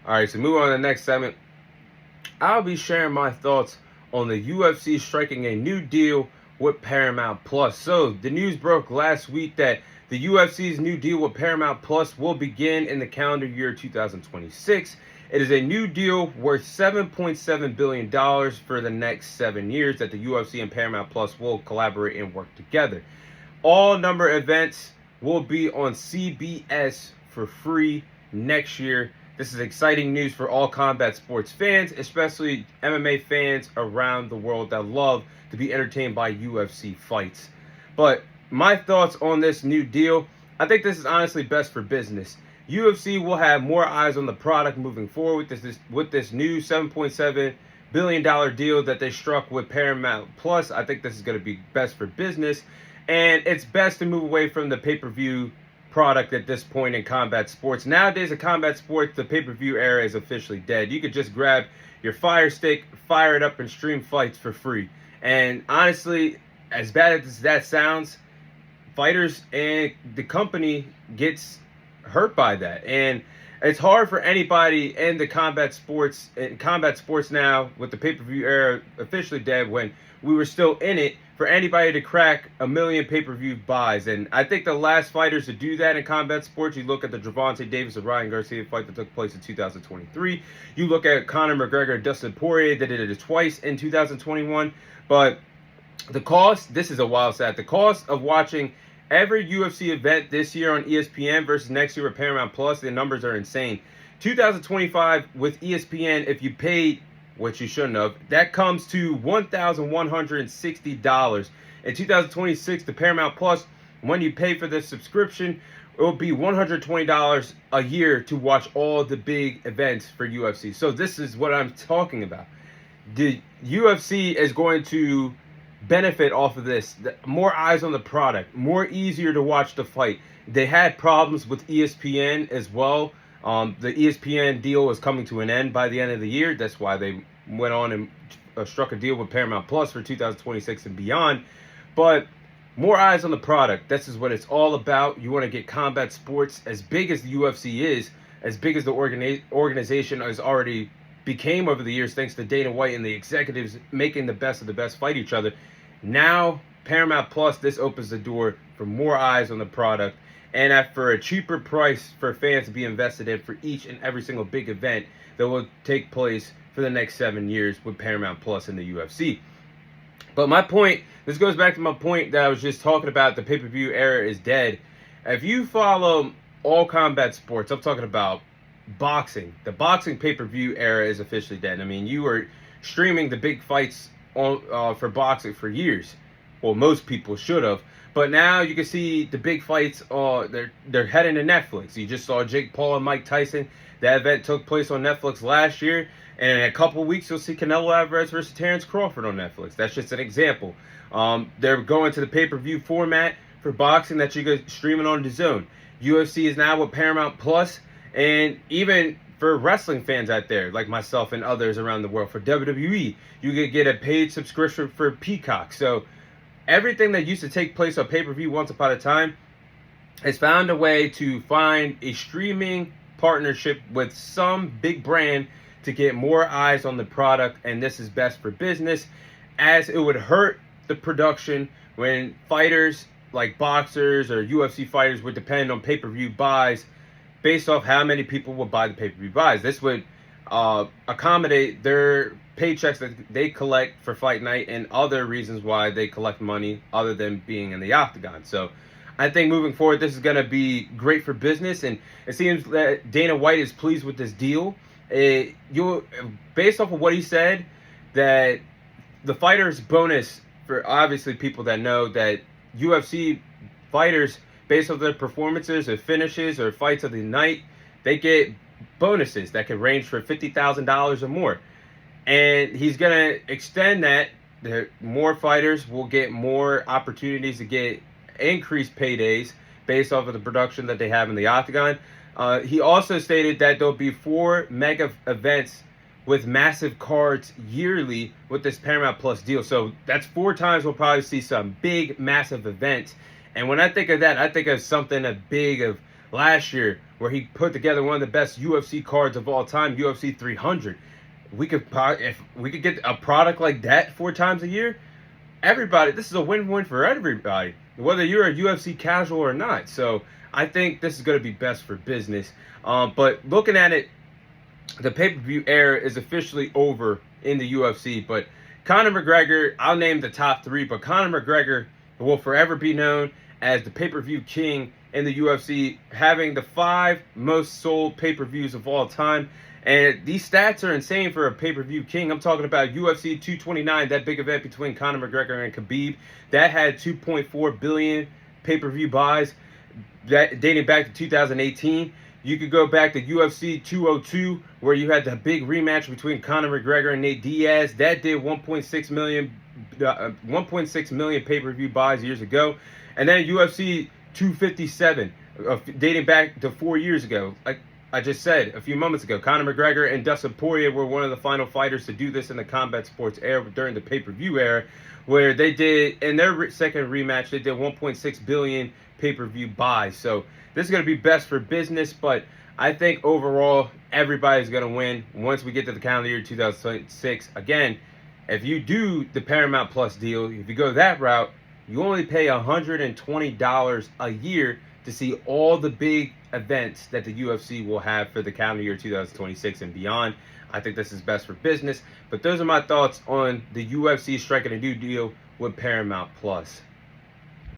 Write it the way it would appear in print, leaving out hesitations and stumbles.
All right, so moving on to the next segment. I'll be sharing my thoughts on the UFC striking a new deal with Paramount Plus. So, the news broke last week that the UFC's new deal with Paramount Plus will begin in the calendar year 2026. It is a new deal worth $7.7 billion for the next 7 years that the UFC and Paramount Plus will collaborate and work together. All number events will be on CBS for free next year. This is exciting news for all combat sports fans, especially MMA fans around the world that love to be entertained by UFC fights. But my thoughts on this new deal, I think this is honestly best for business. UFC will have more eyes on the product moving forward with this new $7.7 billion deal that they struck with Paramount Plus. I think this is going to be best for business, and it's best to move away from the pay-per-view product at this point in combat sports. Nowadays in combat sports, the pay-per-view era is officially dead. You could just grab your Fire Stick, fire it up, and stream fights for free. And honestly, as bad as that sounds, fighters and the company gets hurt by that. And it's hard for anybody in the combat sports now, with the pay-per-view era officially dead, when we were still in it, for anybody to crack 1 million pay-per-view buys. And I think the last fighters to do that in combat sports, you look at the Gervonta Davis and Ryan Garcia fight that took place in 2023. You look at Conor McGregor and Dustin Poirier that did it twice in 2021. But the cost, this is a wild stat, the cost of watching every UFC event this year on ESPN versus next year with Paramount Plus, the numbers are insane. 2025 with ESPN, if you paid, which you shouldn't have, that comes to $1,160. In 2026, the Paramount Plus, when you pay for this subscription, it will be $120 a year to watch all the big events for UFC. So this is what I'm talking about. The UFC is going to benefit off of this. More eyes on the product, more easier to watch the fight. They had problems with ESPN as well. The ESPN deal is coming to an end by the end of the year. That's why they went on and struck a deal with Paramount Plus for 2026 and beyond. But more eyes on the product. This is what it's all about. You want to get combat sports as big as the UFC is, as big as the organization has already became over the years, thanks to Dana White and the executives making the best of the best fight each other. Now, Paramount Plus, this opens the door for more eyes on the product, and for a cheaper price for fans to be invested in for each and every single big event that will take place for the next 7 years with Paramount Plus and the UFC. But my point, this goes back to my point that I was just talking about, the pay-per-view era is dead. If you follow all combat sports, I'm talking about boxing. The boxing pay-per-view era is officially dead. I mean, you were streaming the big fights on for boxing for years. Well, most people should have. But now you can see the big fights, they're heading to Netflix. You just saw Jake Paul and Mike Tyson. That event took place on Netflix last year. And in a couple of weeks, you'll see Canelo Alvarez versus Terrence Crawford on Netflix. That's just an example. They're going to the pay-per-view format for boxing that you can stream it on DAZN. UFC is now with Paramount Plus. And even for wrestling fans out there, like myself and others around the world, for WWE, you could get a paid subscription for Peacock. So everything that used to take place on pay-per-view once upon a time has found a way to find a streaming partnership with some big brand to get more eyes on the product, and this is best for business, as it would hurt the production when fighters like boxers or UFC fighters would depend on pay-per-view buys based off how many people will buy the pay-per-view buys. This would accommodate their paychecks that they collect for fight night and other reasons why they collect money other than being in the octagon. So I think moving forward, this is going to be great for business, and it seems that Dana White is pleased with this deal. Based off of what he said, that the fighters bonus, for obviously people that know that UFC fighters, based on their performances or finishes or fights of the night, they get bonuses that can range for $50,000 or more. And he's going to extend that. More fighters will get more opportunities to get increased paydays based off of the production that they have in the octagon. He also stated that there'll be 4 mega events with massive cards yearly with this Paramount Plus deal. So that's 4 times we'll probably see some big, massive events. And when I think of that, I think of something as big of last year where he put together one of the best UFC cards of all time, UFC 300. If we could get a product like that 4 times a year, everybody, this is a win-win for everybody, whether you're a UFC casual or not. So I think this is going to be best for business. But looking at it, the pay-per-view era is officially over in the UFC. But Conor McGregor, I'll name the top 3, but Conor McGregor will forever be known as the pay-per-view king in the UFC, having the 5 most sold pay-per-views of all time. And these stats are insane for a pay-per-view king. I'm talking about UFC 229, that big event between Conor McGregor and Khabib. That had 2.4 billion pay-per-view buys, that dating back to 2018. You could go back to UFC 202, where you had the big rematch between Conor McGregor and Nate Diaz. That did 1.6 million pay-per-view buys years ago. And then UFC 257, dating back to 4 years ago. Like I just said a few moments ago, Conor McGregor and Dustin Poirier were one of the final fighters to do this in the combat sports era during the pay-per-view era, where they did, in their second rematch, they did 1.6 billion pay-per-view buys. So this is going to be best for business, but I think overall everybody's going to win once we get to the calendar year 2026. Again, if you do the Paramount Plus deal, if you go that route, you only pay $120 a year to see all the big events that the UFC will have for the calendar year 2026 and beyond. I think this is best for business. But those are my thoughts on the UFC striking a new deal with Paramount Plus.